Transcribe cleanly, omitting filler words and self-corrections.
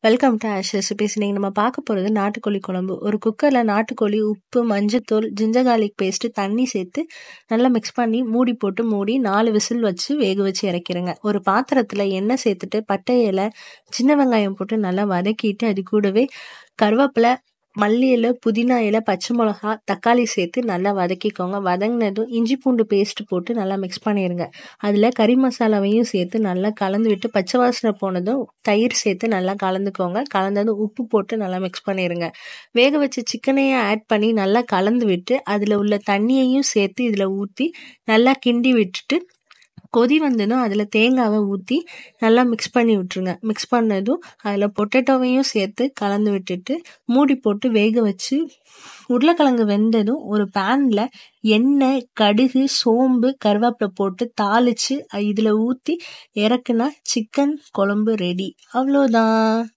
Welcome to ash recipes. இன்னைக்கு நம்ம பார்க்க போகிறது நாட்டுக்கோழி குழம்பு. ஒரு குக்கரில் நாட்டுக்கோழி, உப்பு, மஞ்சத்தூள், ஜிஞ்சர் கார்லிக் பேஸ்ட்டு, தண்ணி சேர்த்து நல்லா மிக்ஸ் பண்ணி மூடி போட்டு 4 விசில் வச்சு வேக வச்சு இறக்கிடுங்க. ஒரு பாத்திரத்தில் எண்ணெய் சேர்த்துட்டு பட்டை இலை, சின்ன வெங்காயம் போட்டு நல்லா வதக்கிட்டு அது கூடவே கருவேப்பிலை, மல்லி இலை, புதினா இலை, பச்சை மிளகா, தக்காளி சேர்த்து நல்லா வதக்கிக்கோங்க. வதங்கினதும் இஞ்சி பூண்டு பேஸ்ட் போட்டு நல்லா மிக்ஸ் பண்ணிடுங்க. அதில் கறி மசாலாவையும் சேர்த்து நல்லா கலந்து விட்டு பச்சை வாசனை போனதும் தயிர் சேர்த்து நல்லா கலந்துக்கோங்க. கலந்ததும் உப்பு போட்டு நல்லா மிக்ஸ் பண்ணிடுங்க. வேக வச்ச சிக்கனையும் ஆட் பண்ணி நல்லா கலந்து விட்டு அதில் உள்ள தண்ணியையும் சேர்த்து இதில் ஊற்றி நல்லா கிண்டி விட்டுட்டு கொதி வந்ததும் அதில் தேங்காவை ஊற்றி நல்லா மிக்ஸ் பண்ணி விட்டுருங்க. மிக்ஸ் பண்ணதும் அதில் பொட்டேட்டோவையும் சேர்த்து கலந்து விட்டுட்டு மூடி போட்டு வேக வச்சு உருளைக்கிழங்கு வெந்ததும் ஒரு பேனில் எண்ணெய், கடுகு, சோம்பு, கருவேப்பிலை போட்டு தாளித்து இதில் ஊற்றி இறக்குனா சிக்கன் குழம்பு ரெடி. அவ்வளோதான்.